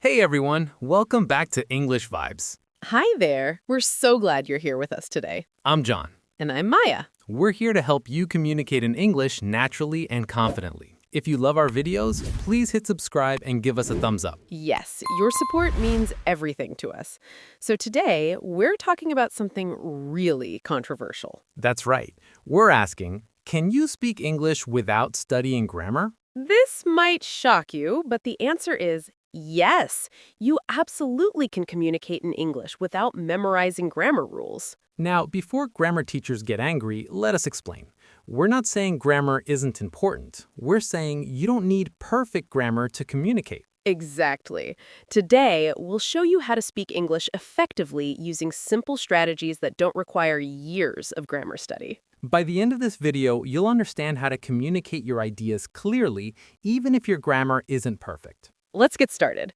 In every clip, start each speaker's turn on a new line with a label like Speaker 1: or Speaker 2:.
Speaker 1: Hey everyone, welcome back to English Vibes.
Speaker 2: Hi there. We're so glad you're here with us today.
Speaker 1: I'm John.
Speaker 2: And I'm Maya.
Speaker 1: We're here to help you communicate in English naturally and confidently. If you love our videos, please hit subscribe and give us a thumbs up.
Speaker 2: Yes, your support means everything to us. So today, we're talking about something really controversial.
Speaker 1: That's right. We're asking, can you speak English without studying grammar?
Speaker 2: This might shock you, but the answer is yes. You absolutely can communicate in English without memorizing grammar rules.
Speaker 1: Now, before grammar teachers get angry, let us explain. We're not saying grammar isn't important. We're saying you don't need perfect grammar to communicate.
Speaker 2: Exactly. Today, we'll show you how to speak English effectively using simple strategies that don't require years of grammar study.
Speaker 1: By the end of this video, you'll understand how to communicate your ideas clearly, even if your grammar isn't perfect.
Speaker 2: Let's get started.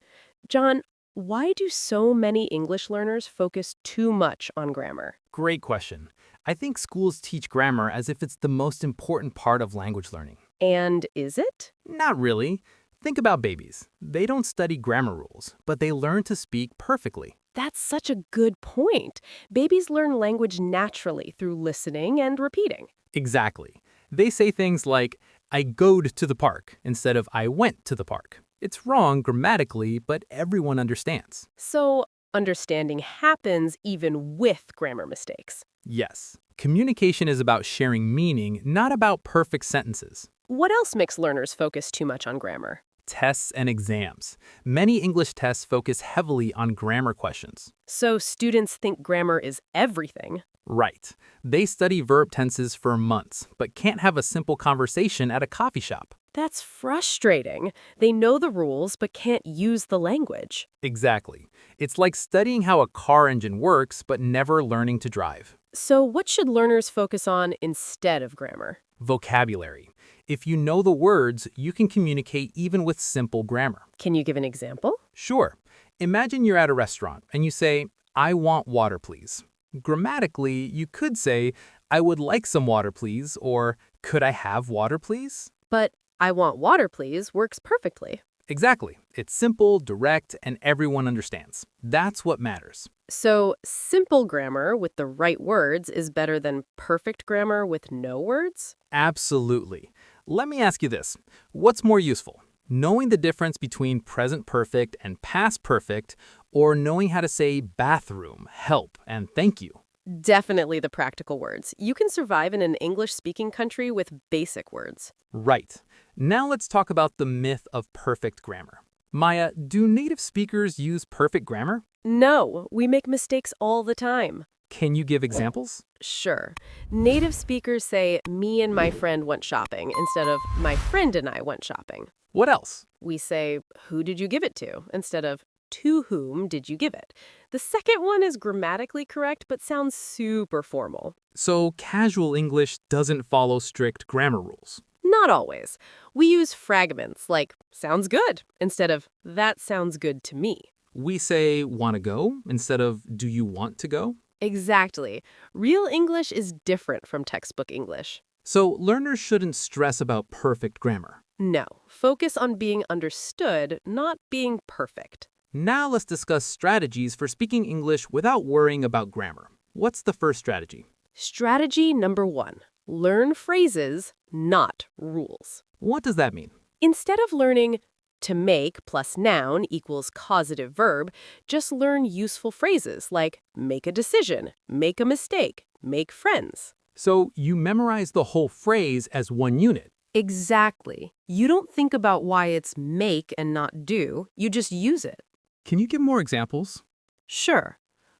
Speaker 2: John, why do so many English learners focus too much on grammar?
Speaker 1: Great question. I think schools teach grammar as if it's the most important part of language learning.
Speaker 2: And is it?
Speaker 1: Not really. Think about babies. They don't study grammar rules, but they learn to speak perfectly.
Speaker 2: That's such a good point. Babies learn language naturally through listening and repeating.
Speaker 1: Exactly. They say things like, I goed to the park, instead of I went to the park. It's wrong grammatically, but everyone understands.
Speaker 2: So, understanding happens even with grammar mistakes.
Speaker 1: Yes. Communication is about sharing meaning, not about perfect sentences.
Speaker 2: What else makes learners focus too much on grammar?
Speaker 1: Tests and exams. Many English tests focus heavily on grammar questions.
Speaker 2: So, students think grammar is everything.
Speaker 1: Right. They study verb tenses for months, but can't have a simple conversation at a coffee shop.
Speaker 2: That's frustrating. They know the rules but can't use the language.
Speaker 1: Exactly. It's like studying how a car engine works, but never learning to drive.
Speaker 2: So what should learners focus on instead of grammar?
Speaker 1: Vocabulary. If you know the words, you can communicate even with simple grammar.
Speaker 2: Can you give an example?
Speaker 1: Sure. Imagine you're at a restaurant and you say, I want water, please. Grammatically, you could say, I would like some water, please, or could I have water, please?
Speaker 2: But I want water, please works perfectly.
Speaker 1: Exactly. It's simple, direct, and everyone understands. That's what matters.
Speaker 2: So simple grammar with the right words is better than perfect grammar with no words?
Speaker 1: Absolutely. Let me ask you this. What's more useful? Knowing the difference between present perfect and past perfect, or knowing how to say bathroom, help, and thank you?
Speaker 2: Definitely the practical words. You can survive in an English-speaking country with basic words.
Speaker 1: Right. Now let's talk about the myth of perfect grammar. Maya, do native speakers use perfect grammar?
Speaker 2: No, we make mistakes all the time.
Speaker 1: Can you give examples?
Speaker 2: Sure. Native speakers say, me and my friend went shopping, instead of my friend and I went shopping.
Speaker 1: What else?
Speaker 2: We say, who did you give it to, instead of to whom did you give it. The second one is grammatically correct, but sounds super formal.
Speaker 1: So casual English doesn't follow strict grammar rules.
Speaker 2: Not always. We use fragments like sounds good instead of that sounds good to me.
Speaker 1: We say wanna go instead of do you want to go?
Speaker 2: Exactly. Real English is different from textbook English.
Speaker 1: So learners shouldn't stress about perfect grammar.
Speaker 2: No, focus on being understood, not being perfect.
Speaker 1: Now let's discuss strategies for speaking English without worrying about grammar. What's the first strategy?
Speaker 2: Strategy number 1. Learn phrases, not rules.
Speaker 1: What does that mean?
Speaker 2: Instead of learning to make plus noun equals causative verb, just learn useful phrases like make a decision, make a mistake, make friends.
Speaker 1: So you memorize the whole phrase as one unit.
Speaker 2: Exactly. You don't think about why it's make and not do, you just use it.
Speaker 1: Can you give more examples?
Speaker 2: Sure.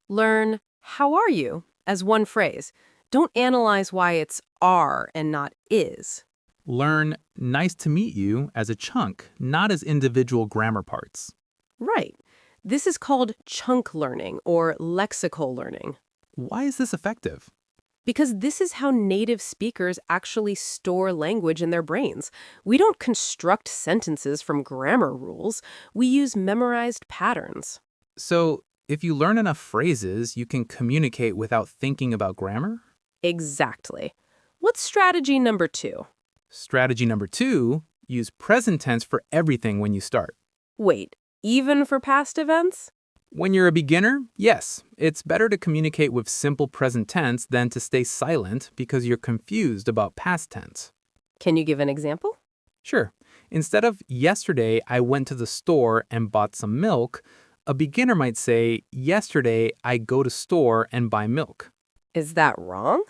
Speaker 2: Learn how are you as one phrase. Don't analyze why it's are and not is.
Speaker 1: Learn nice to meet you as a chunk, not as individual grammar parts.
Speaker 2: Right. This is called chunk learning or lexical learning.
Speaker 1: Why is this effective?
Speaker 2: Because this is how native speakers actually store language in their brains. We don't construct sentences from grammar rules. We use memorized patterns.
Speaker 1: So if you learn enough phrases, you can communicate without thinking about grammar?
Speaker 2: Exactly. What's strategy number 2?
Speaker 1: Strategy number 2, use present tense for everything when you start.
Speaker 2: Wait, even for past events?
Speaker 1: When you're a beginner, yes, it's better to communicate with simple present tense than to stay silent because you're confused about past tense.
Speaker 2: Can you give an example?
Speaker 1: Sure, instead of yesterday I went to the store and bought some milk, a beginner might say, yesterday I go to store and buy milk.
Speaker 2: Is that wrong?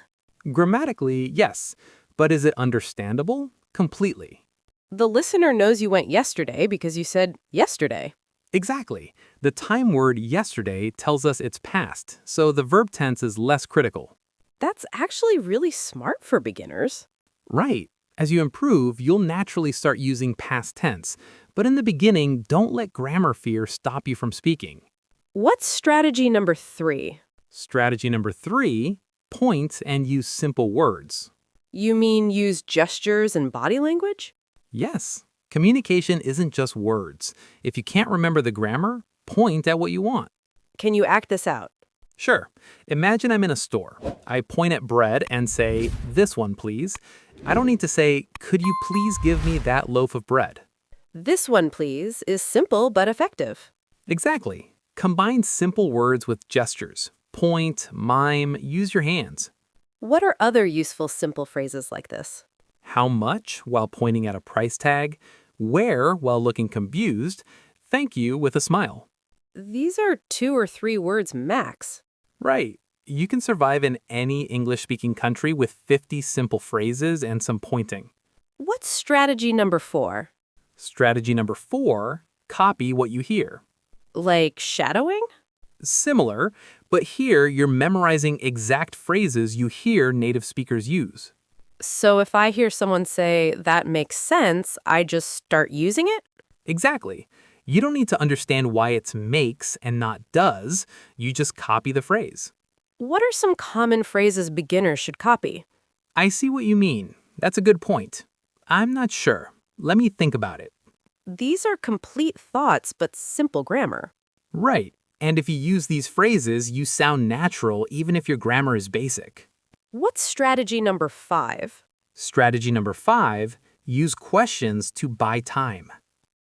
Speaker 1: Grammatically, yes, but is it understandable? Completely.
Speaker 2: The listener knows you went yesterday because you said yesterday.
Speaker 1: Exactly. The time word yesterday tells us it's past, so the verb tense is less critical.
Speaker 2: That's actually really smart for beginners.
Speaker 1: Right. As you improve, you'll naturally start using past tense, but in the beginning, don't let grammar fear stop you from speaking.
Speaker 2: What's strategy number 3?
Speaker 1: Strategy number 3, point and use simple words.
Speaker 2: You mean use gestures and body language?
Speaker 1: Yes, communication isn't just words. If you can't remember the grammar, point at what you want.
Speaker 2: Can you act this out?
Speaker 1: Sure. Imagine I'm in a store. I point at bread and say, "This one, please." I don't need to say, "Could you please give me that loaf of bread?"
Speaker 2: This one, please, is simple but effective.
Speaker 1: Exactly. Combine simple words with gestures. Point, mime, use your hands.
Speaker 2: What are other useful simple phrases like this?
Speaker 1: How much while pointing at a price tag, where while looking confused, thank you with a smile.
Speaker 2: These are 2 or 3 words max.
Speaker 1: Right. You can survive in any English-speaking country with 50 simple phrases and some pointing.
Speaker 2: What's strategy number 4?
Speaker 1: Strategy number 4, copy what you hear.
Speaker 2: Like shadowing?
Speaker 1: Similar, but here you're memorizing exact phrases you hear native speakers use.
Speaker 2: So if I hear someone say, that makes sense, I just start using it?
Speaker 1: Exactly. You don't need to understand why it's makes and not does. You just copy the phrase.
Speaker 2: What are some common phrases beginners should copy?
Speaker 1: I see what you mean. That's a good point. I'm not sure. Let me think about it.
Speaker 2: These are complete thoughts but simple grammar.
Speaker 1: Right. And if you use these phrases, you sound natural even if your grammar is basic.
Speaker 2: What's strategy number 5?
Speaker 1: Strategy number 5, use questions to buy time.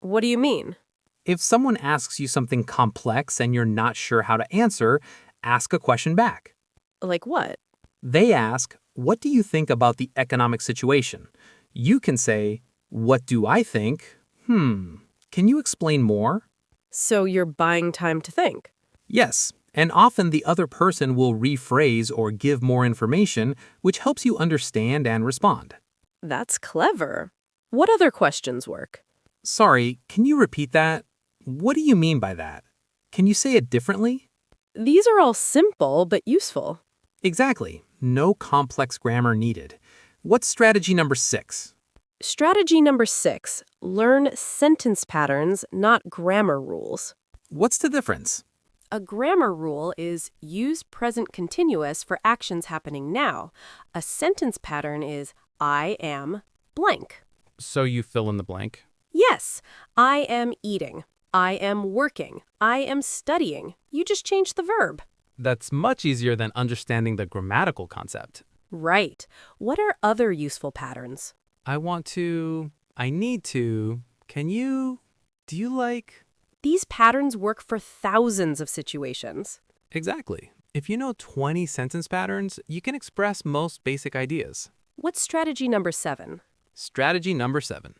Speaker 2: What do you mean?
Speaker 1: If someone asks you something complex and you're not sure how to answer, ask a question back.
Speaker 2: Like what?
Speaker 1: They ask, "What do you think about the economic situation?" You can say, "What do I think? Can you explain more?"
Speaker 2: So you're buying time to think.
Speaker 1: Yes, and often the other person will rephrase or give more information, which helps you understand and respond.
Speaker 2: That's clever. What other questions work?
Speaker 1: Sorry, can you repeat that? What do you mean by that? Can you say it differently?
Speaker 2: These are all simple but useful.
Speaker 1: Exactly. No complex grammar needed. What's strategy number 6?
Speaker 2: Strategy number 6, learn sentence patterns, not grammar rules.
Speaker 1: What's the difference?
Speaker 2: A grammar rule is use present continuous for actions happening now. A sentence pattern is I am blank.
Speaker 1: So you fill in the blank?
Speaker 2: Yes, I am eating. I am working. I am studying. You just change the verb.
Speaker 1: That's much easier than understanding the grammatical concept.
Speaker 2: Right. What are other useful patterns?
Speaker 1: I want to, I need to, can you, do you like?
Speaker 2: These patterns work for thousands of situations.
Speaker 1: Exactly. If you know 20 sentence patterns, you can express most basic ideas.
Speaker 2: What's strategy number 7?
Speaker 1: Strategy number 7.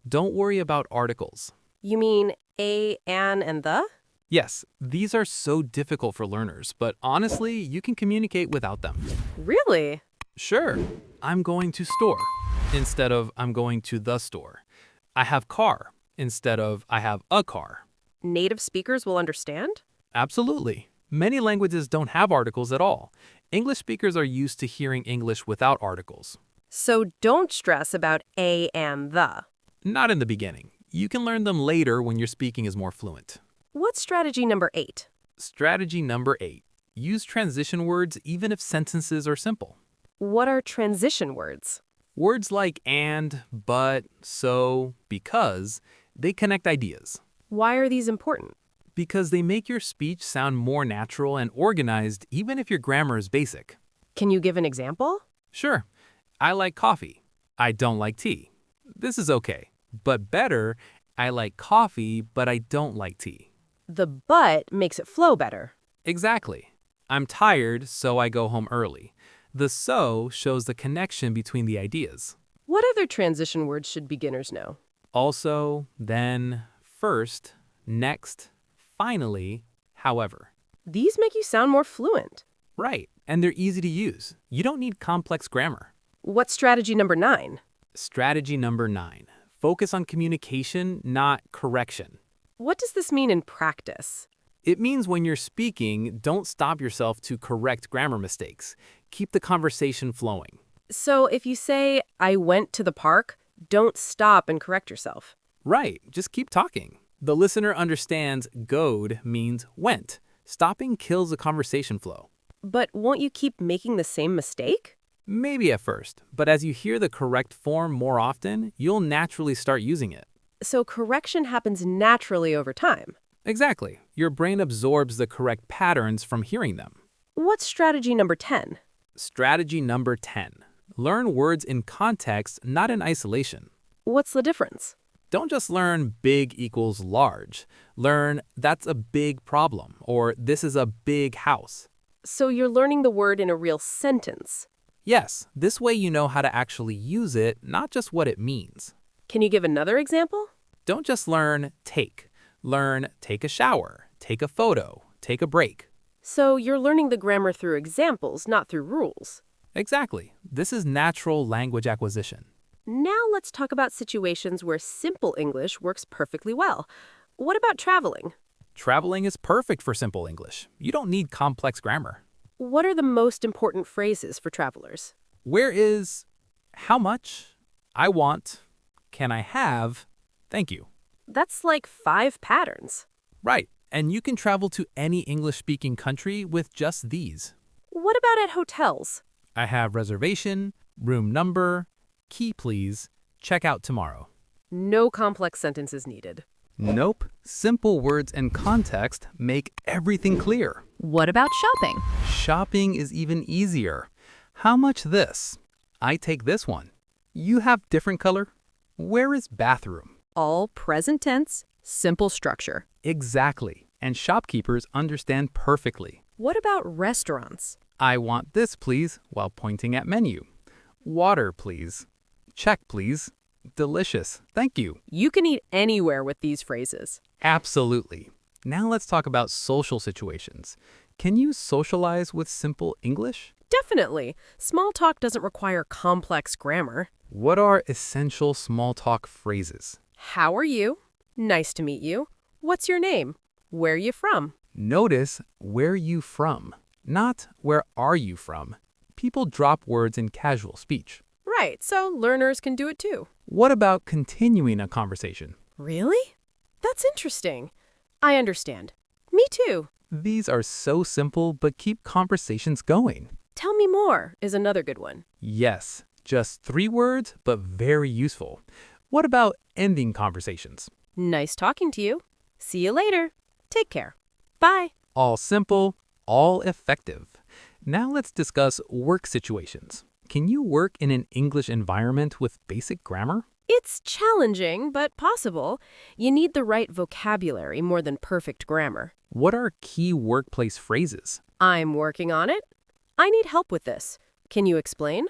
Speaker 1: Don't worry about articles.
Speaker 2: You mean a, an, and the?
Speaker 1: Yes, these are so difficult for learners, but honestly, you can communicate without them.
Speaker 2: Really?
Speaker 1: Sure, I'm going to store instead of I'm going to the store. I have car instead of I have a car.
Speaker 2: Native speakers will understand?
Speaker 1: Absolutely. Many languages don't have articles at all. English speakers are used to hearing English without articles.
Speaker 2: So don't stress about a and the.
Speaker 1: Not in the beginning. You can learn them later when your speaking is more fluent.
Speaker 2: What's strategy number 8?
Speaker 1: Strategy number 8. Use transition words even if sentences are simple.
Speaker 2: What are transition words?
Speaker 1: Words like and, but, so, because, they connect ideas.
Speaker 2: Why are these important?
Speaker 1: Because they make your speech sound more natural and organized even if your grammar is basic.
Speaker 2: Can you give an example?
Speaker 1: Sure, I like coffee. I don't like tea. This is okay, but better I like coffee, but I don't like tea.
Speaker 2: The but makes it flow better.
Speaker 1: Exactly. I'm tired, so I go home early. The so shows the connection between the ideas.
Speaker 2: What other transition words should beginners know?
Speaker 1: Also, then, first, next, finally, however.
Speaker 2: These make you sound more fluent.
Speaker 1: Right, and they're easy to use. You don't need complex grammar.
Speaker 2: What's strategy number 9?
Speaker 1: Strategy number 9. Focus on communication, not correction.
Speaker 2: What does this mean in practice?
Speaker 1: It means when you're speaking, don't stop yourself to correct grammar mistakes. Keep the conversation flowing.
Speaker 2: So if you say, I went to the park, don't stop and correct yourself.
Speaker 1: Right, just keep talking. The listener understands goed means went. Stopping kills the conversation flow.
Speaker 2: But won't you keep making the same mistake?
Speaker 1: Maybe at first, but as you hear the correct form more often, you'll naturally start using it.
Speaker 2: So correction happens naturally over time.
Speaker 1: Exactly. Your brain absorbs the correct patterns from hearing them.
Speaker 2: What's strategy number 10?
Speaker 1: Strategy number 10. Learn words in context, not in isolation.
Speaker 2: What's the difference?
Speaker 1: Don't just learn big equals large. Learn that's a big problem or this is a big house.
Speaker 2: So you're learning the word in a real sentence.
Speaker 1: Yes, this way you know how to actually use it, not just what it means.
Speaker 2: Can you give another example?
Speaker 1: Don't just learn take. Learn take a shower, take a photo, take a break.
Speaker 2: So you're learning the grammar through examples, not through rules.
Speaker 1: Exactly. This is natural language acquisition.
Speaker 2: Now let's talk about situations where simple English works perfectly well. What about traveling?
Speaker 1: Traveling is perfect for simple English. You don't need complex grammar.
Speaker 2: What are the most important phrases for travelers?
Speaker 1: Where is, how much, I want, can I have, thank you.
Speaker 2: That's like 5 patterns.
Speaker 1: Right, and you can travel to any English-speaking country with just these.
Speaker 2: What about at hotels?
Speaker 1: I have reservation, room number, key please, check out tomorrow.
Speaker 2: No complex sentences needed.
Speaker 1: Nope, simple words and context make everything clear.
Speaker 3: What about shopping?
Speaker 1: Shopping is even easier. How much this? I take this one. You have different color? Where is bathroom?
Speaker 3: All present tense, simple structure.
Speaker 1: Exactly, and shopkeepers understand perfectly.
Speaker 3: What about restaurants?
Speaker 1: I want this, please, while pointing at menu. Water, please. Check, please. Delicious, thank you.
Speaker 2: You can eat anywhere with these phrases.
Speaker 1: Absolutely. Now let's talk about social situations. Can you socialize with simple English?
Speaker 2: Definitely. Small talk doesn't require complex grammar.
Speaker 1: What are essential small talk phrases?
Speaker 2: How are you? Nice to meet you. What's your name? Where you from?
Speaker 1: Notice where you from, not where are you from. People drop words in casual speech.
Speaker 2: Right, so learners can do it too.
Speaker 1: What about continuing a conversation?
Speaker 2: Really? That's interesting. I understand. Me too.
Speaker 1: These are so simple but keep conversations going.
Speaker 2: Tell me more is another good one.
Speaker 1: Yes, just 3 words, but very useful. What about ending conversations?
Speaker 2: Nice talking to you. See you later. Take care. Bye.
Speaker 1: All simple, all effective. Now let's discuss work situations. Can you work in an English environment with basic grammar?
Speaker 2: It's challenging, but possible. You need the right vocabulary more than perfect grammar.
Speaker 1: What are key workplace phrases?
Speaker 2: I'm working on it. I need help with this. Can you explain?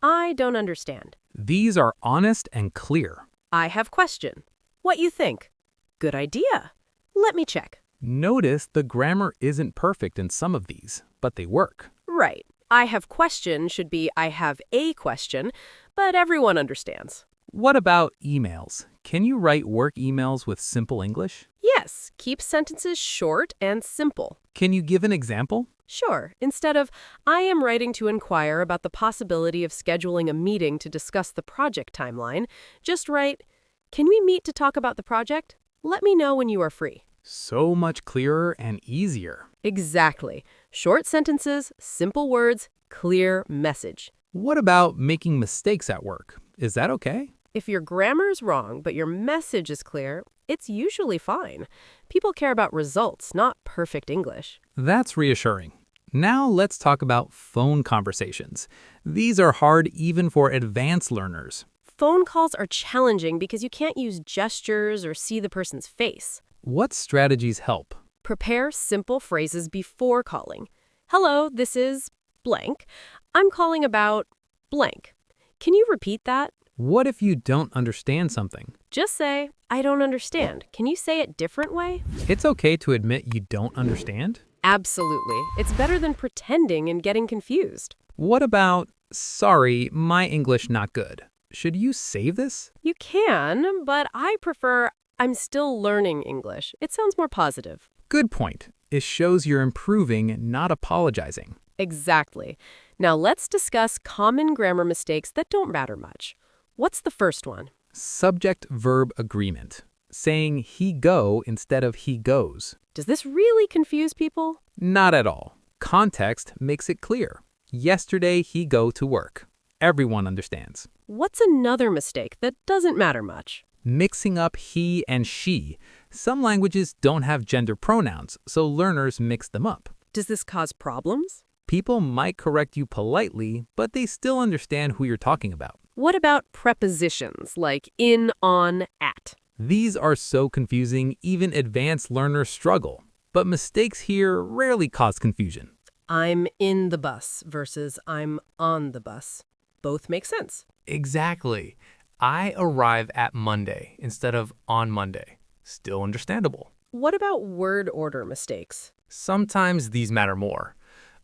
Speaker 2: I don't understand.
Speaker 1: These are honest and clear.
Speaker 2: I have question. What you think? Good idea. Let me check.
Speaker 1: Notice the grammar isn't perfect in some of these, but they work.
Speaker 2: Right. I have question should be I have a question, but everyone understands.
Speaker 1: What about emails? Can you write work emails with simple English?
Speaker 2: Yes, keep sentences short and simple.
Speaker 1: Can you give an example?
Speaker 2: Sure. Instead of, I am writing to inquire about the possibility of scheduling a meeting to discuss the project timeline, just write, can we meet to talk about the project? Let me know when you are free.
Speaker 1: So much clearer and easier.
Speaker 2: Exactly. Short sentences, simple words, clear message.
Speaker 1: What about making mistakes at work? Is that okay?
Speaker 2: If your grammar's wrong, but your message is clear, it's usually fine. People care about results, not perfect English.
Speaker 1: That's reassuring. Now let's talk about phone conversations. These are hard even for advanced learners.
Speaker 2: Phone calls are challenging because you can't use gestures or see the person's face.
Speaker 1: What strategies help?
Speaker 2: Prepare simple phrases before calling. Hello, this is blank. I'm calling about blank. Can you repeat that?
Speaker 1: What if you don't understand something?
Speaker 2: Just say, I don't understand. Can you say it different way?
Speaker 1: It's okay to admit you don't understand?
Speaker 2: Absolutely. It's better than pretending and getting confused.
Speaker 1: What about, sorry, my English not good? Should you save this?
Speaker 2: You can, but I prefer, I'm still learning English. It sounds more positive.
Speaker 1: Good point. It shows you're improving, not apologizing.
Speaker 2: Exactly. Now let's discuss common grammar mistakes that don't matter much. What's the first one?
Speaker 1: Subject-verb agreement. Saying he go instead of he goes.
Speaker 2: Does this really confuse people?
Speaker 1: Not at all. Context makes it clear. Yesterday he go to work. Everyone understands.
Speaker 2: What's another mistake that doesn't matter much?
Speaker 1: Mixing up he and she. Some languages don't have gender pronouns, so learners mix them up.
Speaker 2: Does this cause problems?
Speaker 1: People might correct you politely, but they still understand who you're talking about.
Speaker 2: What about prepositions like in, on, at?
Speaker 1: These are so confusing, even advanced learners struggle. But mistakes here rarely cause confusion.
Speaker 2: I'm in the bus versus I'm on the bus. Both make sense.
Speaker 4: Exactly. I arrive at Monday instead of on Monday. Still understandable.
Speaker 2: What about word order mistakes?
Speaker 4: Sometimes these matter more.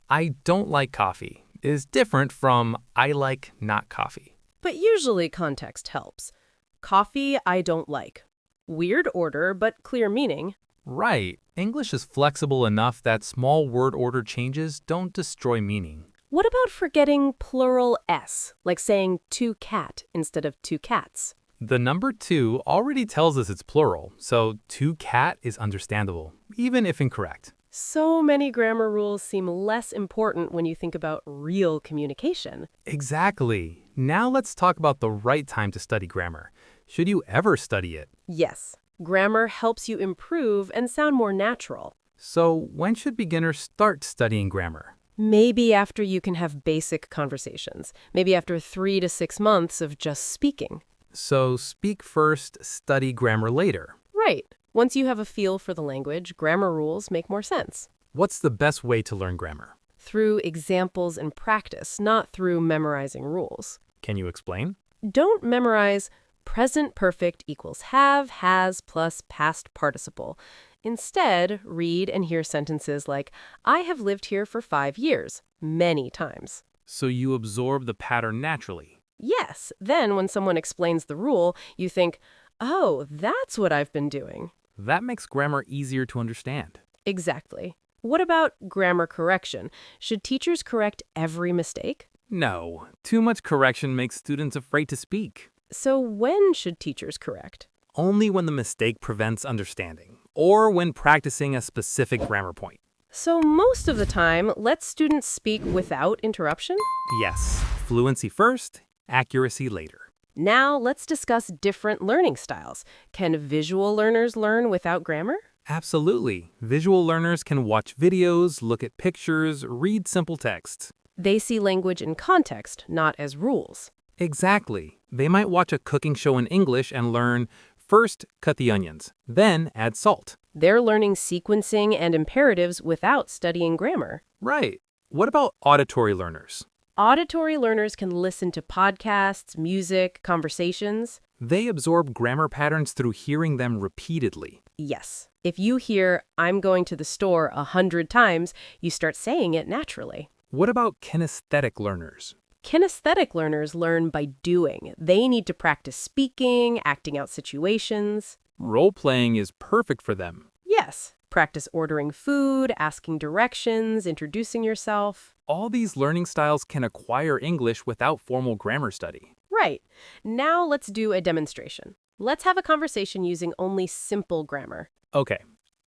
Speaker 4: I don't like coffee is different from I like not coffee.
Speaker 2: But usually context helps. Coffee, I don't like. Weird order, but clear meaning.
Speaker 4: Right. English is flexible enough that small word order changes don't destroy meaning.
Speaker 2: What about forgetting plural S, like saying two cat instead of two cats?
Speaker 4: The number 2 already tells us it's plural, so two cat is understandable, even if incorrect.
Speaker 2: So many grammar rules seem less important when you think about real communication.
Speaker 4: Exactly. Now let's talk about the right time to study grammar. Should you ever study it?
Speaker 2: Yes, grammar helps you improve and sound more natural.
Speaker 4: So when should beginners start studying grammar?
Speaker 2: Maybe after you can have basic conversations. Maybe after 3 to 6 months of just speaking.
Speaker 4: So speak first, study grammar later.
Speaker 2: Right. Once you have a feel for the language, grammar rules make more sense.
Speaker 4: What's the best way to learn grammar?
Speaker 2: Through examples and practice, not through memorizing rules.
Speaker 4: Can you explain?
Speaker 2: Don't memorize present perfect equals have, has, plus past participle. Instead, read and hear sentences like, I have lived here for 5 years, many times.
Speaker 4: So you absorb the pattern naturally.
Speaker 2: Yes, then when someone explains the rule, you think, oh, that's what I've been doing.
Speaker 4: That makes grammar easier to understand.
Speaker 2: Exactly. What about grammar correction? Should teachers correct every mistake?
Speaker 4: No, too much correction makes students afraid to speak.
Speaker 2: So when should teachers correct?
Speaker 4: Only when the mistake prevents understanding, or when practicing a specific grammar point.
Speaker 2: So most of the time, let students speak without interruption?
Speaker 4: Yes, fluency first, accuracy later.
Speaker 2: Now let's discuss different learning styles. Can visual learners learn without grammar?
Speaker 4: Absolutely. Visual learners can watch videos, look at pictures, read simple text.
Speaker 2: They see language in context, not as rules.
Speaker 4: Exactly. They might watch a cooking show in English and learn, first, cut the onions, then add salt.
Speaker 2: They're learning sequencing and imperatives without studying grammar.
Speaker 4: Right. What about auditory learners?
Speaker 2: Auditory learners can listen to podcasts, music, conversations.
Speaker 4: They absorb grammar patterns through hearing them repeatedly.
Speaker 2: Yes. If you hear, I'm going to the store 100 times, you start saying it naturally.
Speaker 4: What about kinesthetic learners?
Speaker 2: Kinesthetic learners learn by doing. They need to practice speaking, acting out situations.
Speaker 4: Role-playing is perfect for them.
Speaker 2: Yes. Practice ordering food, asking directions, introducing yourself.
Speaker 4: All these learning styles can acquire English without formal grammar study.
Speaker 2: Right. Now let's do a demonstration. Let's have a conversation using only simple grammar.
Speaker 4: Okay,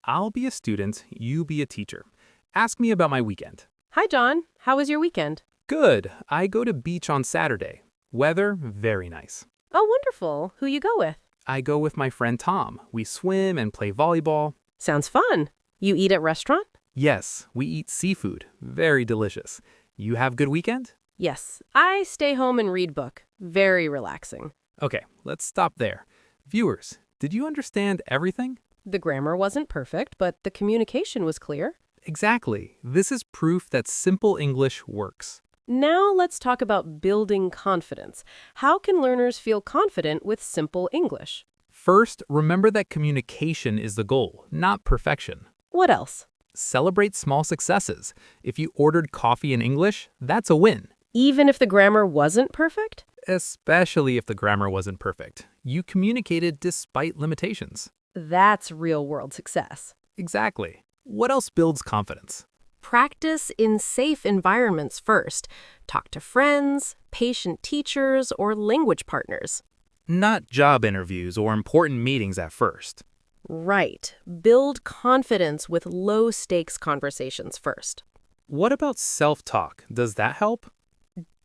Speaker 4: I'll be a student, you be a teacher. Ask me about my weekend.
Speaker 2: Hi, John. How was your weekend?
Speaker 4: Good. I go to beach on Saturday. Weather, very nice.
Speaker 2: Oh, wonderful. Who you go with?
Speaker 4: I go with my friend Tom. We swim and play volleyball.
Speaker 2: Sounds fun. You eat at restaurant?
Speaker 4: Yes, we eat seafood. Very delicious. You have good weekend?
Speaker 2: Yes. I stay home and read book. Very relaxing.
Speaker 1: Okay, let's stop there. Viewers, did you understand everything?
Speaker 2: The grammar wasn't perfect, but the communication was clear.
Speaker 1: Exactly. This is proof that simple English works.
Speaker 2: Now let's talk about building confidence. How can learners feel confident with simple English?
Speaker 1: First, remember that communication is the goal, not perfection.
Speaker 2: What else?
Speaker 1: Celebrate small successes. If you ordered coffee in English, that's a win.
Speaker 2: Even if the grammar wasn't perfect?
Speaker 1: Especially if the grammar wasn't perfect. You communicated despite limitations.
Speaker 2: That's real-world success.
Speaker 1: Exactly. What else builds confidence?
Speaker 2: Practice in safe environments first. Talk to friends, patient teachers, or language partners.
Speaker 1: Not job interviews or important meetings at first.
Speaker 2: Right. Build confidence with low-stakes conversations first.
Speaker 1: What about self-talk? Does that help?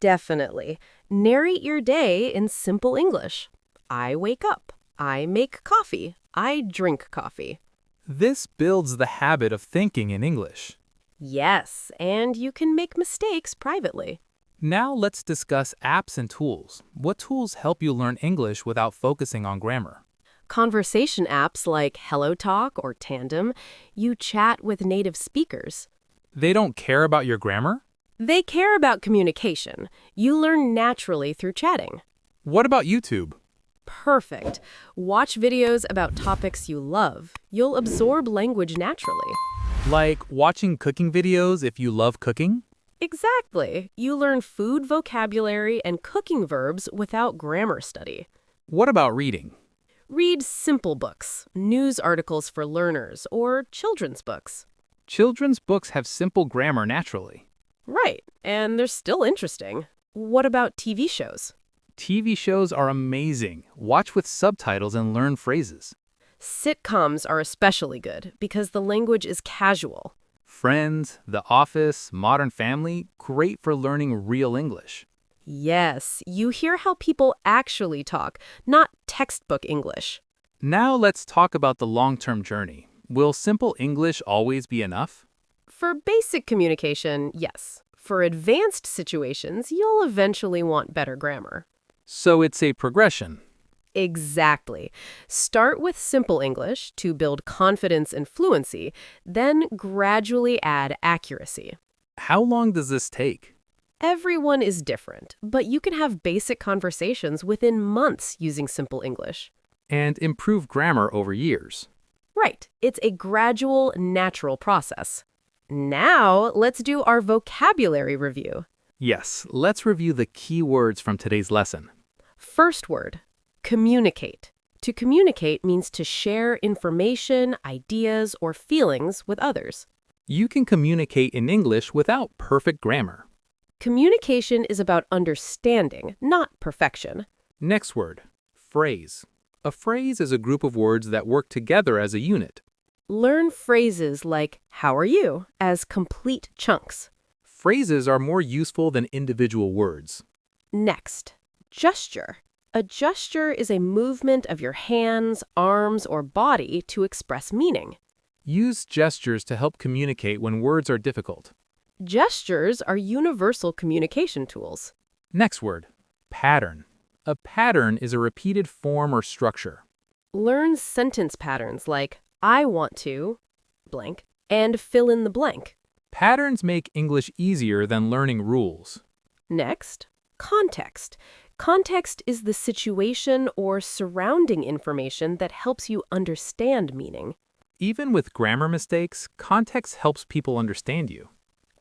Speaker 2: Definitely. Narrate your day in simple English. I wake up. I make coffee. I drink coffee.
Speaker 1: This builds the habit of thinking in English.
Speaker 2: Yes, and you can make mistakes privately.
Speaker 1: Now let's discuss apps and tools. What tools help you learn English without focusing on grammar?
Speaker 2: Conversation apps like HelloTalk or Tandem, you chat with native speakers.
Speaker 1: They don't care about your grammar?
Speaker 2: They care about communication. You learn naturally through chatting.
Speaker 1: What about YouTube?
Speaker 2: Perfect. Watch videos about topics you love. You'll absorb language naturally.
Speaker 1: Like watching cooking videos if you love cooking?
Speaker 2: Exactly. You learn food vocabulary and cooking verbs without grammar study.
Speaker 1: What about reading?
Speaker 2: Read simple books, news articles for learners, or children's books.
Speaker 1: Children's books have simple grammar naturally.
Speaker 2: Right, and they're still interesting. What about TV shows?
Speaker 1: TV shows are amazing. Watch with subtitles and learn phrases.
Speaker 2: Sitcoms are especially good because the language is casual.
Speaker 1: Friends, The Office, Modern Family, great for learning real English.
Speaker 2: Yes, you hear how people actually talk, not textbook English.
Speaker 1: Now let's talk about the long-term journey. Will simple English always be enough?
Speaker 2: For basic communication, yes. For advanced situations, you'll eventually want better grammar.
Speaker 1: So it's a progression.
Speaker 2: Exactly. Start with simple English to build confidence and fluency, then gradually add accuracy.
Speaker 1: How long does this take?
Speaker 2: Everyone is different, but you can have basic conversations within months using simple English.
Speaker 1: And improve grammar over years.
Speaker 2: Right. It's a gradual, natural process. Now, let's do our vocabulary review.
Speaker 1: Yes, let's review the key words from today's lesson.
Speaker 2: First word, communicate. To communicate means to share information, ideas, or feelings with others.
Speaker 1: You can communicate in English without perfect grammar.
Speaker 2: Communication is about understanding, not perfection.
Speaker 1: Next word, phrase. A phrase is a group of words that work together as a unit.
Speaker 2: Learn phrases like, how are you, as complete chunks.
Speaker 1: Phrases are more useful than individual words.
Speaker 2: Next, gesture. A gesture is a movement of your hands, arms, or body to express meaning.
Speaker 1: Use gestures to help communicate when words are difficult.
Speaker 2: Gestures are universal communication tools.
Speaker 1: Next word, pattern. A pattern is a repeated form or structure.
Speaker 2: Learn sentence patterns like, I want to, blank, and fill in the blank.
Speaker 1: Patterns make English easier than learning rules.
Speaker 2: Next, context. Context is the situation or surrounding information that helps you understand meaning.
Speaker 1: Even with grammar mistakes, context helps people understand you.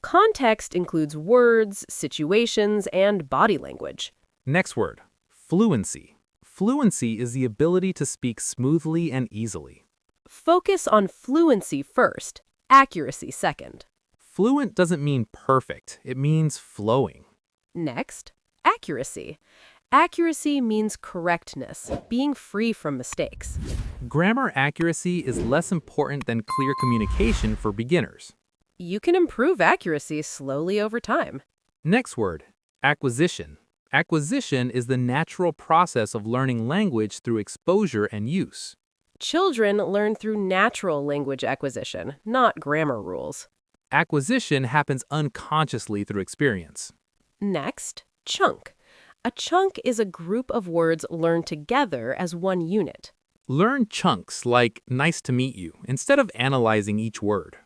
Speaker 2: Context includes words, situations, and body language.
Speaker 1: Next word, fluency. Fluency is the ability to speak smoothly and easily.
Speaker 2: Focus on fluency first, accuracy second.
Speaker 1: Fluent doesn't mean perfect, it means flowing.
Speaker 2: Next, accuracy. Accuracy means correctness, being free from mistakes.
Speaker 1: Grammar accuracy is less important than clear communication for beginners.
Speaker 2: You can improve accuracy slowly over time.
Speaker 1: Next word, acquisition. Acquisition is the natural process of learning language through exposure and use.
Speaker 2: Children learn through natural language acquisition, not grammar rules.
Speaker 1: Acquisition happens unconsciously through experience.
Speaker 2: Next, chunk. A chunk is a group of words learned together as one unit.
Speaker 1: Learn chunks like nice to meet you instead of analyzing each word.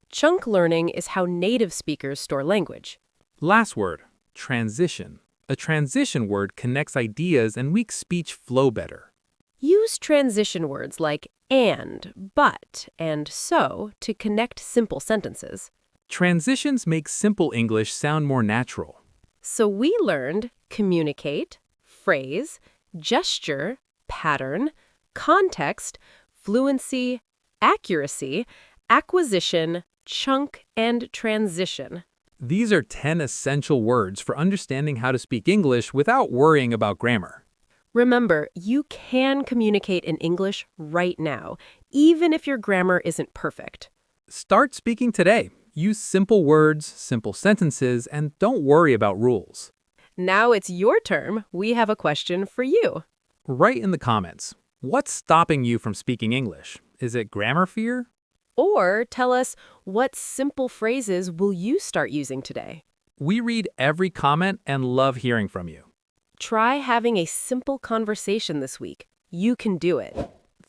Speaker 2: Chunk learning is how native speakers store language.
Speaker 1: Last word, transition. A transition word connects ideas and makes speech flow better.
Speaker 2: Use transition words like and, but, and so to connect simple sentences.
Speaker 1: Transitions make simple English sound more natural.
Speaker 2: So we learned communicate, phrase, gesture, pattern, context, fluency, accuracy, acquisition, chunk, and transition.
Speaker 1: These are 10 essential words for understanding how to speak English without worrying about grammar.
Speaker 2: Remember, you can communicate in English right now, even if your grammar isn't perfect.
Speaker 1: Start speaking today. Use simple words, simple sentences, and don't worry about rules.
Speaker 2: Now it's your turn. We have a question for you.
Speaker 1: Write in the comments, what's stopping you from speaking English? Is it grammar fear?
Speaker 2: Or tell us, what simple phrases will you start using today?
Speaker 1: We read every comment and love hearing from you.
Speaker 2: Try having a simple conversation this week. You can do it.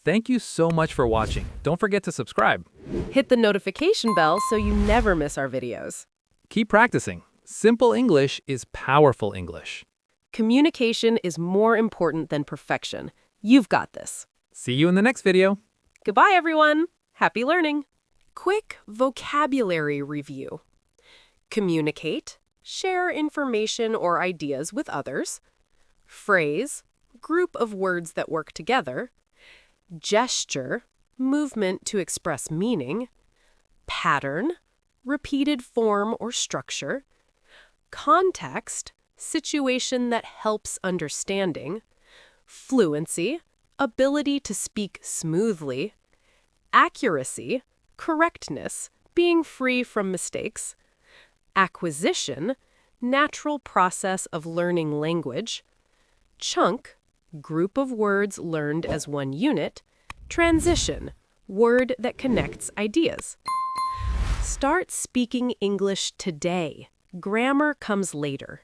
Speaker 1: Thank you so much for watching. Don't forget to subscribe.
Speaker 2: Hit the notification bell so you never miss our videos.
Speaker 1: Keep practicing. Simple English is powerful English.
Speaker 2: Communication is more important than perfection. You've got this.
Speaker 1: See you in the next video.
Speaker 2: Goodbye, everyone. Happy learning. Quick vocabulary review. Communicate, share information or ideas with others. Phrase, group of words that work together. Gesture, movement to express meaning. Pattern, repeated form or structure. Context, situation that helps understanding. Fluency, ability to speak smoothly. Accuracy, correctness, being free from mistakes. Acquisition, natural process of learning language. Chunk, group of words learned as one unit. Transition, word that connects ideas. Start speaking English today. Grammar comes later.